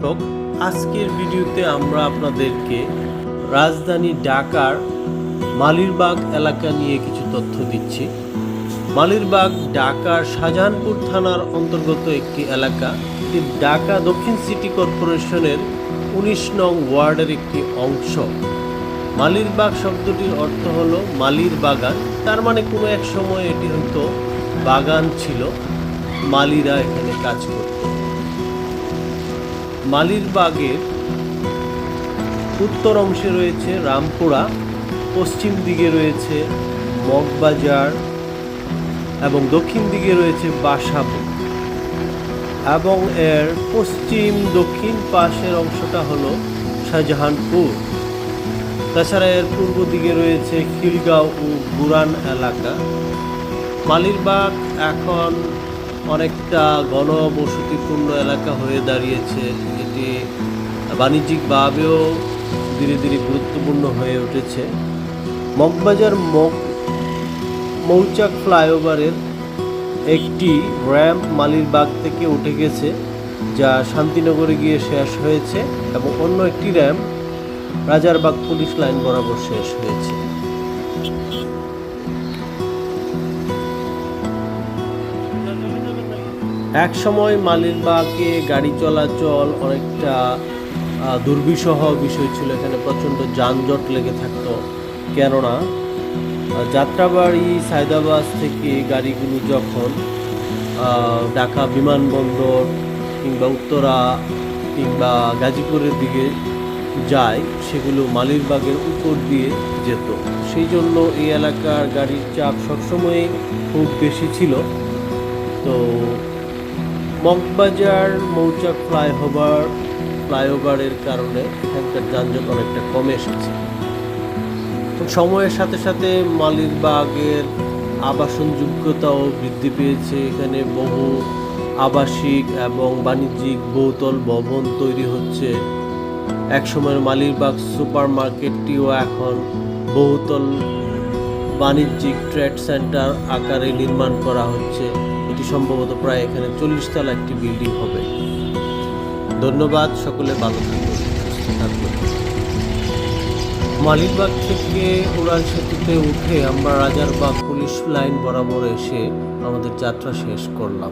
দর্শক, আজকের ভিডিওতে আমরা আপনাদেরকে রাজধানী ঢাকার মালিরবাগ এলাকা নিয়ে কিছু তথ্য দিচ্ছি। মালিরবাগ ঢাকার শাহজাহানপুর থানার অন্তর্গত একটি এলাকা। এটি ঢাকা দক্ষিণ সিটি কর্পোরেশনের ১৯ নং ওয়ার্ডের একটি অংশ। মালিরবাগ শব্দটির অর্থ হলো মালির বাগান, তার মানে কোনো এক সময় এটি হয়তো বাগান ছিল, মালিরা এখানে কাজ করত। মালিরবাগের উত্তর অংশে রয়েছে রামপুরা, পশ্চিম দিকে রয়েছে মগবাজার এবং দক্ষিণ দিকে রয়েছে বাসাবো, এবং এর পশ্চিম দক্ষিণ পাশের অংশটা হলো শাহজাহানপুর। তাছাড়া এর পূর্ব দিকে রয়েছে খিলগাঁও ও বুরান এলাকা। মালিরবাগ এখন অনেকটা ঘনবসতিপূর্ণ এলাকা হয়ে দাঁড়িয়েছে। এটি বাণিজ্যিকভাবেও ধীরে ধীরে গুরুত্বপূর্ণ হয়ে উঠেছে। মগবাজার মৌচাক ফ্লাইওভারের একটি র্যাম্প মালিরবাগ থেকে উঠে গেছে, যা শান্তিনগরে গিয়ে শেষ হয়েছে, এবং অন্য একটি র্যাম্প রাজারবাগ পুলিশ লাইন বরাবর শেষ হয়েছে। এক সময় মালিরবাগে গাড়ি চলাচল অনেকটা দুর্বিষহ বিষয় ছিল। এখানে প্রচণ্ড যানজট লেগে থাকতো, কেননা যাত্রাবাড়ি সায়দাবাদ থেকে গাড়িগুলো যখন ঢাকা বিমানবন্দর কিংবা উত্তরা কিংবা গাজীপুরের দিকে যায়, সেগুলো মালিরবাগের উপর দিয়ে যেত। সেই জন্য এই এলাকার গাড়ির চাপ সবসময় খুব বেশি ছিল। তো মগবাজার মৌচাক ফ্লাইওভারের কারণে এখানকার যানজট অনেকটা কমে এসেছে। সময়ের সাথে সাথে মালিরবাগের আবাসনযোগ্যতাও বৃদ্ধি পেয়েছে। এখানে বহু আবাসিক এবং বাণিজ্যিক বহুতল ভবন তৈরি হচ্ছে। একসময়ের মালিরবাগ সুপার মার্কেটটিও এখন বহুতল বাণিজ্যিক ট্রেড সেন্টার আকারে নির্মাণ করা হচ্ছে। এটি সম্ভবত প্রায় এখানে 40 তলা একটি বিল্ডিং হবে। ধন্যবাদ, সকলে ভালো থাকবেন, সুস্থ থাকবেন। মালিরবাগ থেকে উড়াল সেতুতে উঠে আমরা রাজারবাগ পুলিশ লাইন বরাবর এসে আমাদের যাত্রা শেষ করলাম।